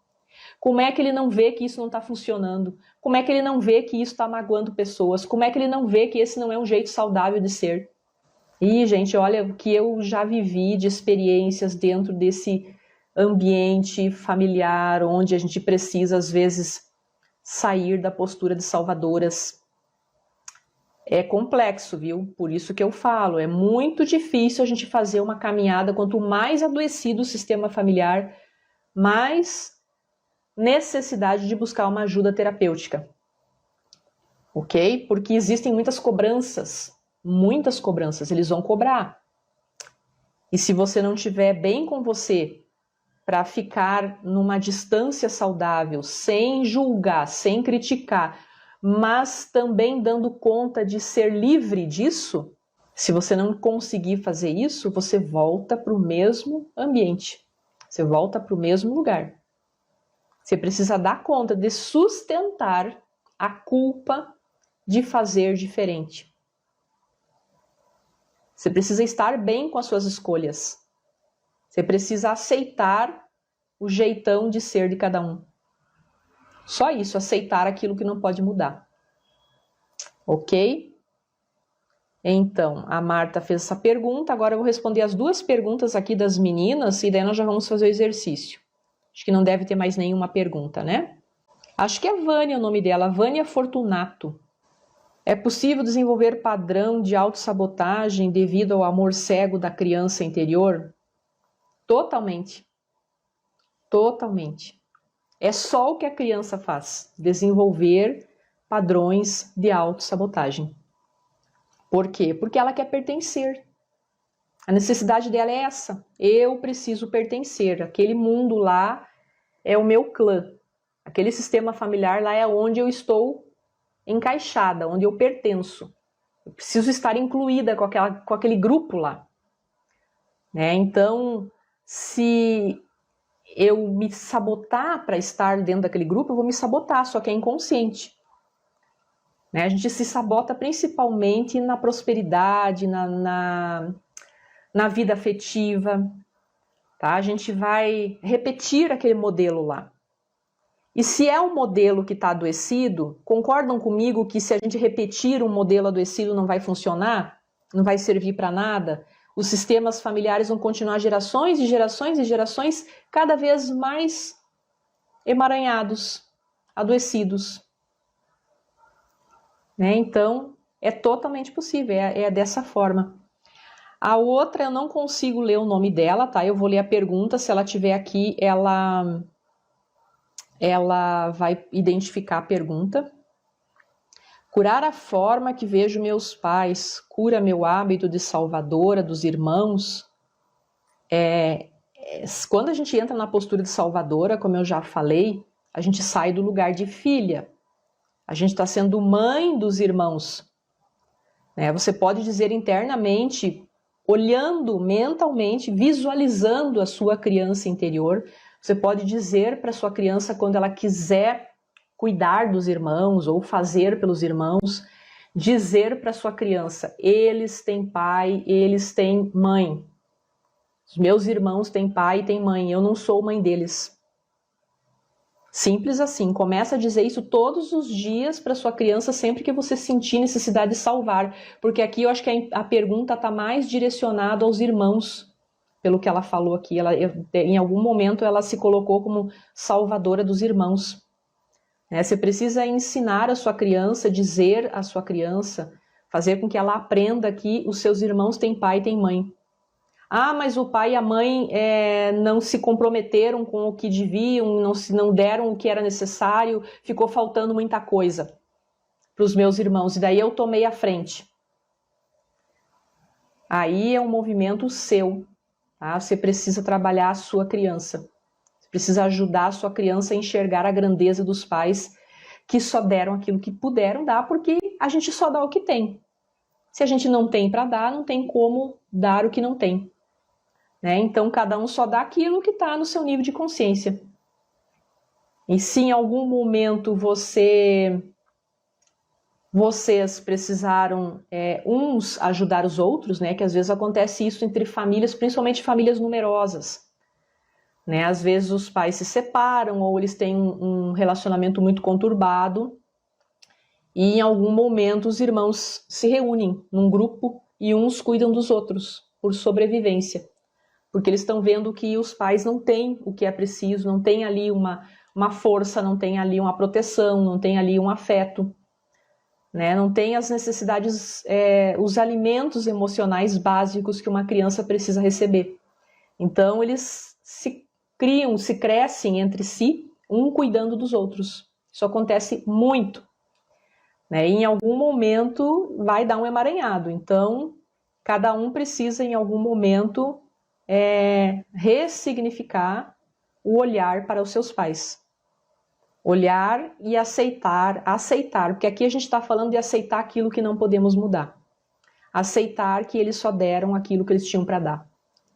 Como é que ele não vê que isso não está funcionando? Como é que ele não vê que isso está magoando pessoas? Como é que ele não vê que esse não é um jeito saudável de ser? E, gente, olha o que eu já vivi de experiências dentro desse ambiente familiar, onde a gente precisa, às vezes, sair da postura de salvadoras. É complexo, viu? Por isso que eu falo, é muito difícil a gente fazer uma caminhada. Quanto mais adoecido o sistema familiar, mais necessidade de buscar uma ajuda terapêutica. Ok? Porque existem muitas cobranças, eles vão cobrar. E se você não estiver bem com você para ficar numa distância saudável, sem julgar, sem criticar, mas também dando conta de ser livre disso, se você não conseguir fazer isso, você volta para o mesmo ambiente, você volta para o mesmo lugar. Você precisa dar conta de sustentar a culpa de fazer diferente. Você precisa estar bem com as suas escolhas. Você precisa aceitar o jeitão de ser de cada um. Só isso, aceitar aquilo que não pode mudar. Ok? Então, a Marta fez essa pergunta, agora eu vou responder as duas perguntas aqui das meninas e daí nós já vamos fazer o exercício. Acho que não deve ter mais nenhuma pergunta, né? Acho que é Vânia o nome dela, Vânia Fortunato. É possível desenvolver padrão de autossabotagem devido ao amor cego da criança interior? Totalmente. Totalmente. É só o que a criança faz, desenvolver padrões de autossabotagem. Por quê? Porque ela quer pertencer. A necessidade dela é essa. Eu preciso pertencer. Aquele mundo lá é o meu clã. Aquele sistema familiar lá é onde eu estou encaixada, onde eu pertenço. Eu preciso estar incluída com aquele grupo lá. Né? Então, se eu me sabotar para estar dentro daquele grupo, eu vou me sabotar, só que é inconsciente. Né? A gente se sabota principalmente na prosperidade, na vida afetiva. Tá? A gente vai repetir aquele modelo lá. E se é um modelo que está adoecido, concordam comigo que se a gente repetir um modelo adoecido não vai funcionar? Não vai servir para nada? Os sistemas familiares vão continuar gerações e gerações e gerações cada vez mais emaranhados, adoecidos. Né? Então, é totalmente possível, é dessa forma. A outra, eu não consigo ler o nome dela, tá? Eu vou ler a pergunta, se ela estiver aqui, ela vai identificar a pergunta. Curar a forma que vejo meus pais, cura meu hábito de salvadora dos irmãos. Quando a gente entra na postura de salvadora, como eu já falei, a gente sai do lugar de filha. A gente está sendo mãe dos irmãos. Né? Você pode dizer internamente, olhando mentalmente, visualizando a sua criança interior, você pode dizer para a sua criança quando ela quiser cuidar dos irmãos ou fazer pelos irmãos, dizer para a sua criança, eles têm pai, eles têm mãe. Os meus irmãos têm pai e têm mãe, eu não sou mãe deles. Simples assim, começa a dizer isso todos os dias para sua criança sempre que você sentir necessidade de salvar, porque aqui eu acho que a pergunta está mais direcionada aos irmãos, pelo que ela falou aqui. Em algum momento ela se colocou como salvadora dos irmãos. Você precisa ensinar a sua criança, dizer à sua criança, fazer com que ela aprenda que os seus irmãos têm pai e têm mãe. Ah, mas o pai e a mãe não se comprometeram com o que deviam, não deram o que era necessário, ficou faltando muita coisa para os meus irmãos, e daí eu tomei a frente. Aí é um movimento seu, tá? Você precisa trabalhar a sua criança, você precisa ajudar a sua criança a enxergar a grandeza dos pais que só deram aquilo que puderam dar, porque a gente só dá o que tem. Se a gente não tem para dar, não tem como dar o que não tem. Então, cada um só dá aquilo que está no seu nível de consciência. E se em algum momento vocês precisaram uns ajudar os outros, que às vezes acontece isso entre famílias, principalmente famílias numerosas. Às vezes os pais se separam ou eles têm um relacionamento muito conturbado e em algum momento os irmãos se reúnem num grupo e uns cuidam dos outros por sobrevivência. Porque eles estão vendo que os pais não têm o que é preciso, não tem ali uma força, não tem ali uma proteção, não tem ali um afeto. né? Não tem as necessidades, os alimentos emocionais básicos que uma criança precisa receber. Então, eles se criam, se crescem entre si, um cuidando dos outros. Isso acontece muito, né? E em algum momento vai dar um emaranhado. Então, cada um precisa, em algum momento, ressignificar o olhar para os seus pais. Olhar e aceitar, porque aqui a gente está falando de aceitar aquilo que não podemos mudar. Aceitar que eles só deram aquilo que eles tinham para dar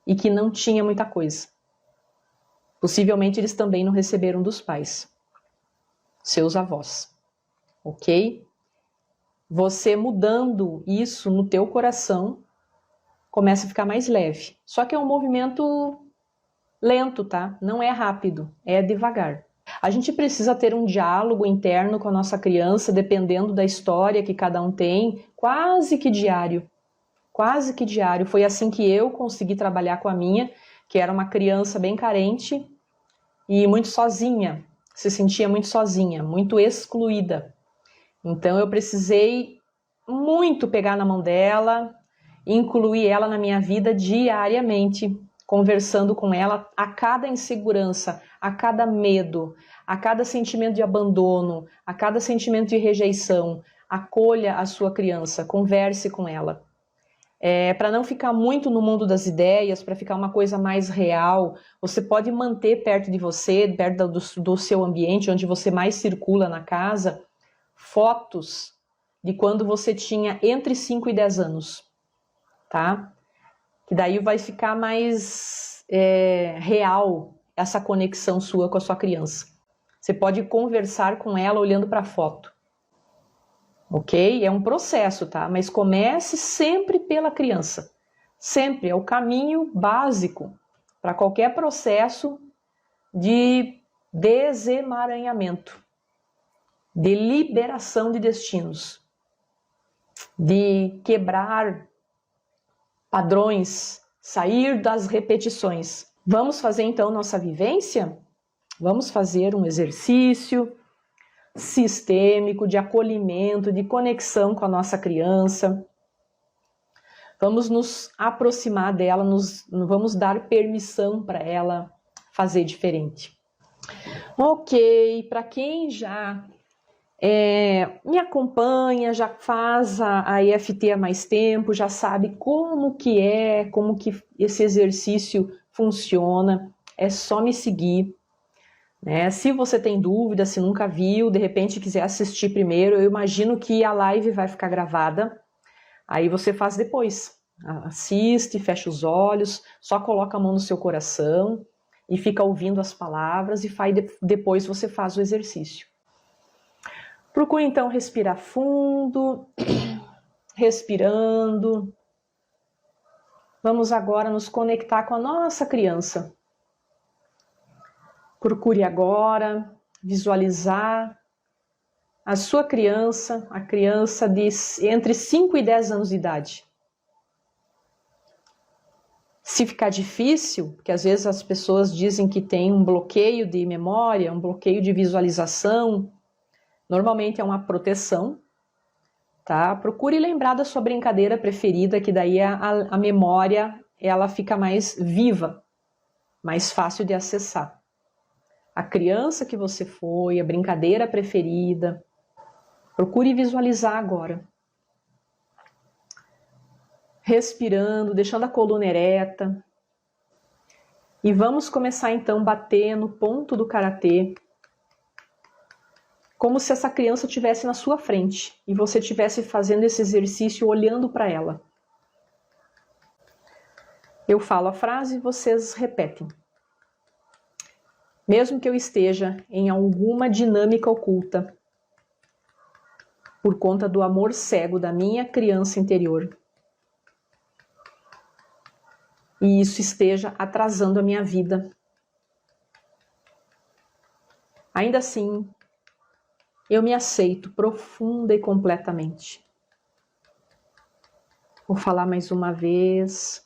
e que não tinha muita coisa. Possivelmente eles também não receberam dos pais, seus avós, ok? Você mudando isso no teu coração, começa a ficar mais leve. Só que é um movimento lento, tá? Não é rápido, é devagar. A gente precisa ter um diálogo interno com a nossa criança, dependendo da história que cada um tem, quase que diário. Quase que diário. Foi assim que eu consegui trabalhar com a minha, que era uma criança bem carente e muito sozinha. Se sentia muito sozinha, muito excluída. Então eu precisei muito pegar na mão dela, incluir ela na minha vida diariamente, conversando com ela a cada insegurança, a cada medo, a cada sentimento de abandono, a cada sentimento de rejeição. Acolha a sua criança, converse com ela. Para não ficar muito no mundo das ideias, para ficar uma coisa mais real, você pode manter perto de você, perto do seu ambiente, onde você mais circula na casa, fotos de quando você tinha entre 5 e 10 anos, tá? Que daí vai ficar mais real essa conexão sua com a sua criança. Você pode conversar com ela olhando para a foto. Ok? É um processo, tá? Mas comece sempre pela criança. Sempre. É o caminho básico para qualquer processo de desemaranhamento, de liberação de destinos, de quebrar padrões, sair das repetições. Vamos fazer então nossa vivência? Vamos fazer um exercício sistêmico de acolhimento, de conexão com a nossa criança. Vamos nos aproximar dela, vamos dar permissão para ela fazer diferente. Ok, para quem já me acompanha, já faz a EFT há mais tempo, já sabe como que esse exercício funciona, é só me seguir. Se você tem dúvida, se nunca viu, de repente quiser assistir primeiro, eu imagino que a live vai ficar gravada, aí você faz depois. Assiste, fecha os olhos, só coloca a mão no seu coração e fica ouvindo as palavras e depois você faz o exercício. Procure então respirar fundo, respirando. Vamos agora nos conectar com a nossa criança. Procure agora visualizar a sua criança, a criança de entre 5 e 10 anos de idade. Se ficar difícil, porque às vezes as pessoas dizem que tem um bloqueio de memória, um bloqueio de visualização, normalmente é uma proteção, tá? Procure lembrar da sua brincadeira preferida, que daí a memória ela fica mais viva, mais fácil de acessar. A criança que você foi, a brincadeira preferida. Procure visualizar agora. Respirando, deixando a coluna ereta. E vamos começar então a bater no ponto do karatê, como se essa criança estivesse na sua frente e você estivesse fazendo esse exercício olhando para ela. Eu falo a frase e vocês repetem. Mesmo que eu esteja em alguma dinâmica oculta, por conta do amor cego da minha criança interior, e isso esteja atrasando a minha vida, ainda assim, eu me aceito profunda e completamente. Vou falar mais uma vez.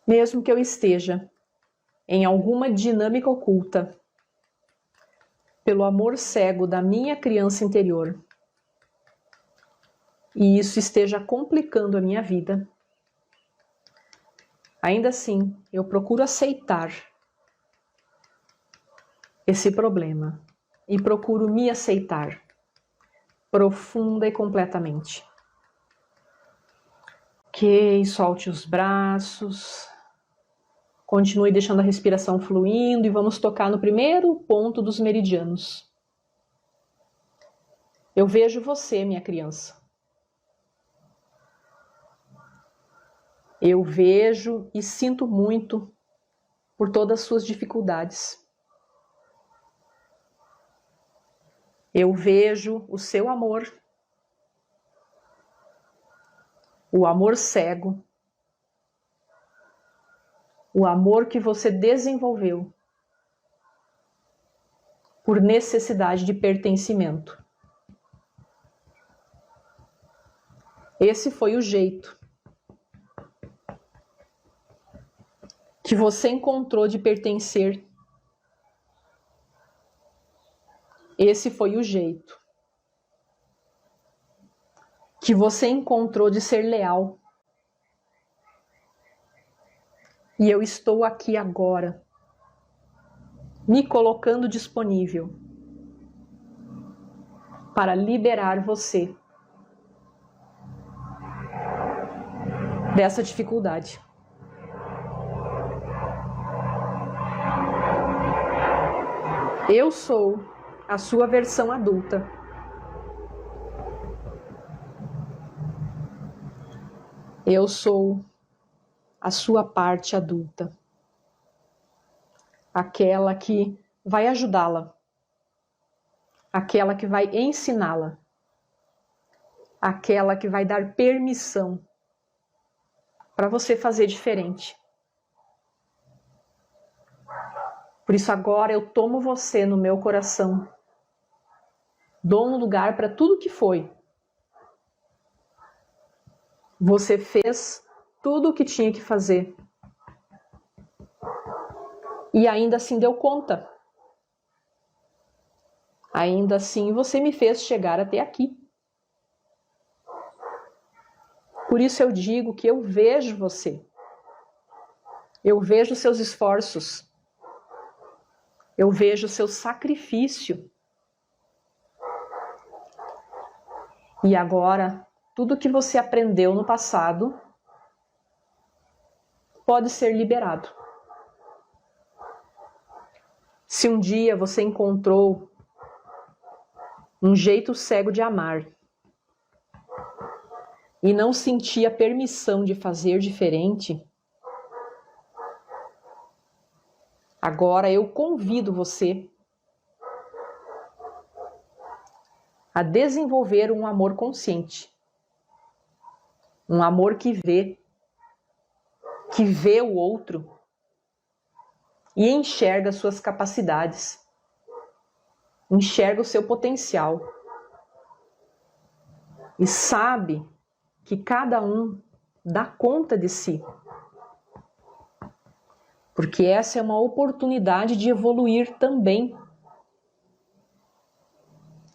Mesmo que eu esteja em alguma dinâmica oculta, pelo amor cego da minha criança interior, e isso esteja complicando a minha vida, ainda assim eu procuro aceitar esse problema e procuro me aceitar profunda e completamente. Ok, solte os braços, continue deixando a respiração fluindo e vamos tocar no primeiro ponto dos meridianos. Eu vejo você, minha criança. Eu vejo e sinto muito por todas as suas dificuldades. Eu vejo o seu amor, o amor cego, o amor que você desenvolveu por necessidade de pertencimento. Esse foi o jeito que você encontrou de pertencer. Esse foi o jeito que você encontrou de ser leal. E eu estou aqui agora, me colocando disponível para liberar você dessa dificuldade. Eu sou a sua versão adulta. Eu sou a sua parte adulta. Aquela que vai ajudá-la. Aquela que vai ensiná-la. Aquela que vai dar permissão para você fazer diferente. Por isso agora eu tomo você no meu coração. Dou um lugar para tudo que foi. Você fez tudo o que tinha que fazer. E ainda assim deu conta. Ainda assim você me fez chegar até aqui. Por isso eu digo que eu vejo você. Eu vejo seus esforços. Eu vejo seu sacrifício. E agora, tudo que você aprendeu no passado pode ser liberado. Se um dia você encontrou um jeito cego de amar e não sentia permissão de fazer diferente, agora eu convido você a desenvolver um amor consciente. Um amor que vê o outro e enxerga suas capacidades, enxerga o seu potencial e sabe que cada um dá conta de si. Porque essa é uma oportunidade de evoluir também.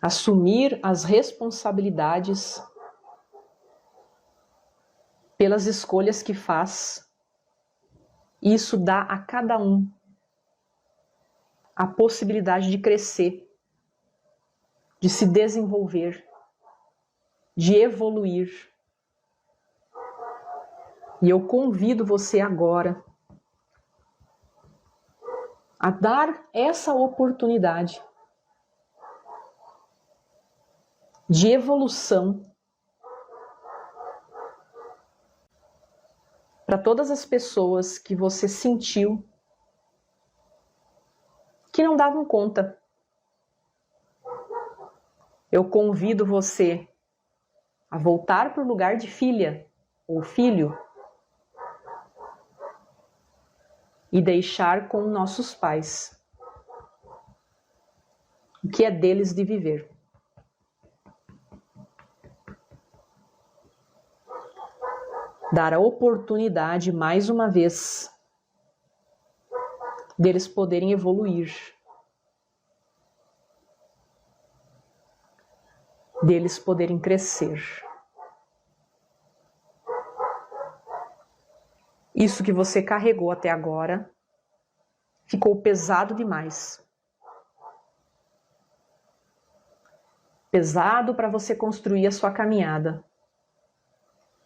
Assumir as responsabilidades pelas escolhas que faz. Isso dá a cada um a possibilidade de crescer, de se desenvolver, de evoluir. E eu convido você agora a dar essa oportunidade de evolução para todas as pessoas que você sentiu que não davam conta. Eu convido você a voltar para o lugar de filha ou filho e deixar com nossos pais o que é deles de viver. Dar a oportunidade, mais uma vez, deles poderem evoluir, deles poderem crescer. Isso que você carregou até agora ficou pesado demais. Pesado para você construir a sua caminhada.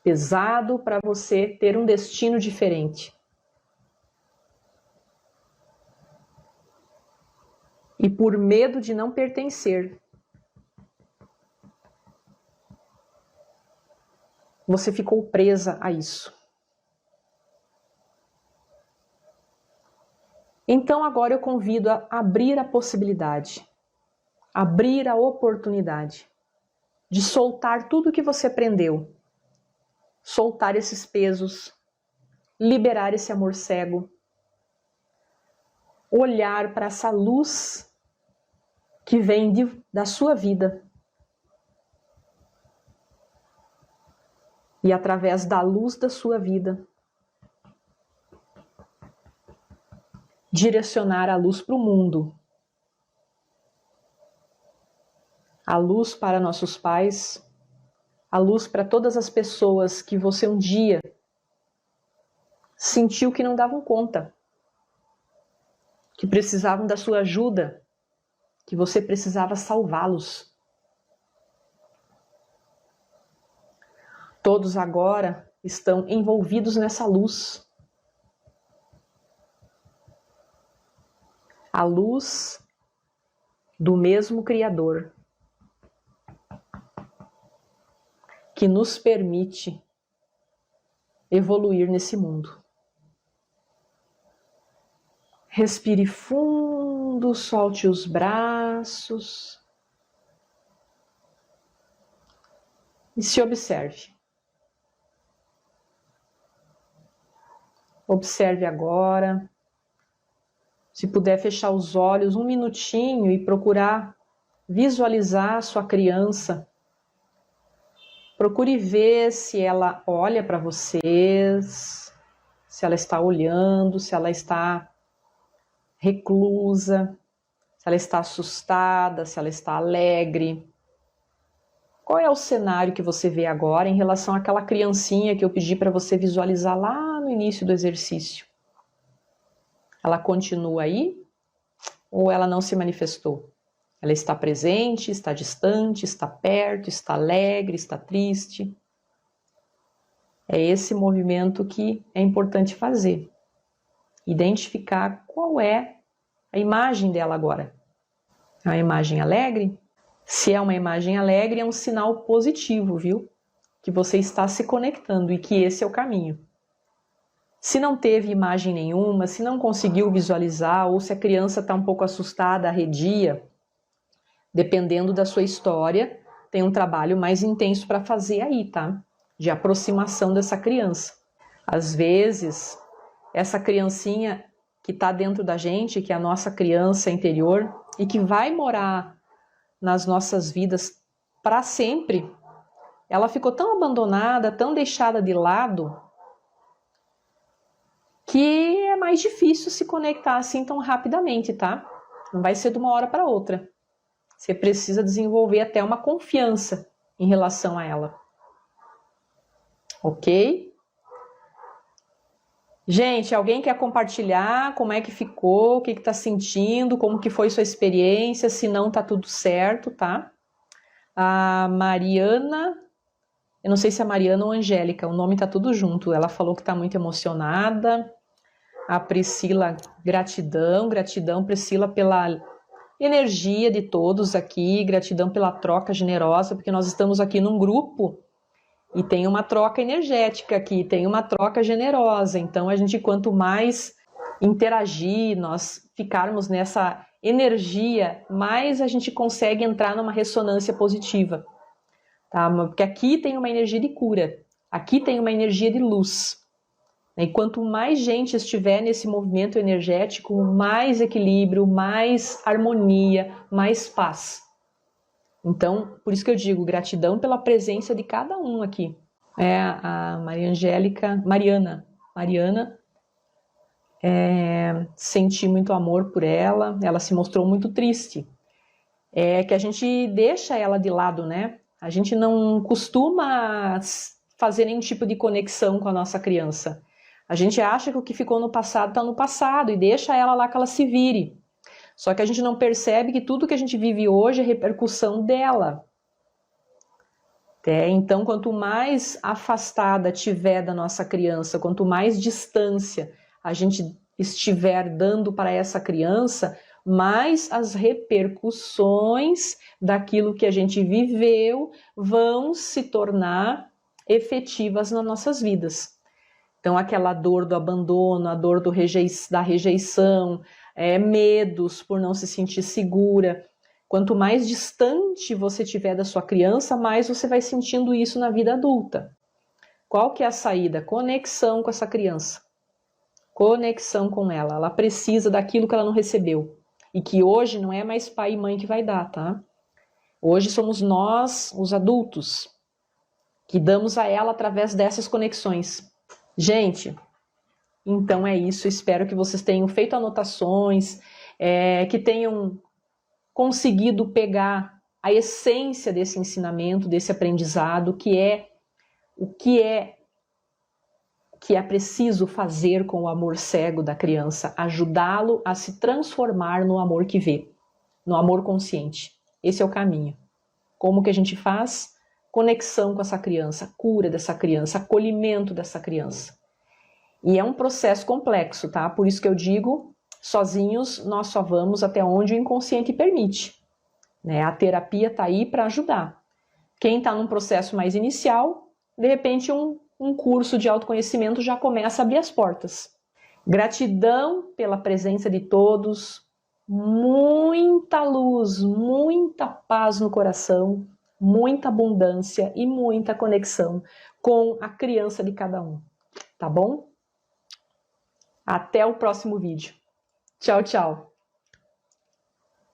Pesado para você ter um destino diferente. E por medo de não pertencer, você ficou presa a isso. Então agora eu convido a abrir a possibilidade, abrir a oportunidade de soltar tudo que você prendeu, soltar esses pesos, liberar esse amor cego, olhar para essa luz que vem da sua vida. E através da luz da sua vida, direcionar a luz para o mundo. A luz para nossos pais, a luz para todas as pessoas que você um dia sentiu que não davam conta, que precisavam da sua ajuda, que você precisava salvá-los. Todos agora estão envolvidos nessa luz. A luz do mesmo Criador, que nos permite evoluir nesse mundo. Respire fundo, solte os braços e se observe. Observe agora. Se puder fechar os olhos um minutinho e procurar visualizar a sua criança. Procure ver se ela olha para vocês, se ela está olhando, se ela está reclusa, se ela está assustada, se ela está alegre. Qual é o cenário que você vê agora em relação àquela criancinha que eu pedi para você visualizar lá no início do exercício? Ela continua aí ou ela não se manifestou? Ela está presente, está distante, está perto, está alegre, está triste? É esse movimento que é importante fazer. Identificar qual é a imagem dela agora. É uma imagem alegre? Se é uma imagem alegre, é um sinal positivo, viu? Que você está se conectando e que esse é o caminho. Se não teve imagem nenhuma, se não conseguiu visualizar, ou se a criança está um pouco assustada, arredia, dependendo da sua história, tem um trabalho mais intenso para fazer aí, tá? De aproximação dessa criança. Às vezes, essa criancinha que está dentro da gente, que é a nossa criança interior, e que vai morar nas nossas vidas para sempre, ela ficou tão abandonada, tão deixada de lado, que é mais difícil se conectar assim tão rapidamente, tá? Não vai ser de uma hora para outra. Você precisa desenvolver até uma confiança em relação a ela. Ok? Gente, alguém quer compartilhar como é que ficou, o que está sentindo, como que foi sua experiência, se não tá tudo certo, tá? A Mariana, eu não sei se é Mariana ou Angélica, o nome tá tudo junto, ela falou que tá muito emocionada. A Priscila, gratidão, gratidão Priscila pela energia de todos aqui, gratidão pela troca generosa, porque nós estamos aqui num grupo e tem uma troca energética aqui, tem uma troca generosa. Então, a gente, quanto mais interagir, nós ficarmos nessa energia, mais a gente consegue entrar numa ressonância positiva. Tá? Porque aqui tem uma energia de cura, aqui tem uma energia de luz. E quanto mais gente estiver nesse movimento energético, mais equilíbrio, mais harmonia, mais paz. Então, por isso que eu digo, gratidão pela presença de cada um aqui. A Maria Angélica, Mariana, senti muito amor por ela, ela se mostrou muito triste. É que a gente deixa ela de lado, né? A gente não costuma fazer nenhum tipo de conexão com a nossa criança. A gente acha que o que ficou no passado está no passado e deixa ela lá que ela se vire. Só que a gente não percebe que tudo que a gente vive hoje é repercussão dela. Então, quanto mais afastada tiver da nossa criança, quanto mais distância a gente estiver dando para essa criança, mais as repercussões daquilo que a gente viveu vão se tornar efetivas nas nossas vidas. Então, aquela dor do abandono, a dor da rejeição, medos por não se sentir segura. Quanto mais distante você tiver da sua criança, mais você vai sentindo isso na vida adulta. Qual que é a saída? Conexão com essa criança. Conexão com ela. Ela precisa daquilo que ela não recebeu. E que hoje não é mais pai e mãe que vai dar, tá? Hoje somos nós, os adultos, que damos a ela através dessas conexões. Gente, então é isso. Espero que vocês tenham feito anotações, que tenham conseguido pegar a essência desse ensinamento, desse aprendizado, que é preciso fazer com o amor cego da criança, ajudá-lo a se transformar no amor que vê, no amor consciente. Esse é o caminho. Como que a gente faz? Conexão com essa criança, cura dessa criança, acolhimento dessa criança. E é um processo complexo, tá? Por isso que eu digo, sozinhos nós só vamos até onde o inconsciente permite. Né? A terapia está aí para ajudar. Quem está num processo mais inicial, de repente um curso de autoconhecimento já começa a abrir as portas. Gratidão pela presença de todos, muita luz, muita paz no coração, muita abundância e muita conexão com a criança de cada um. Tá bom? Até o próximo vídeo. Tchau, tchau!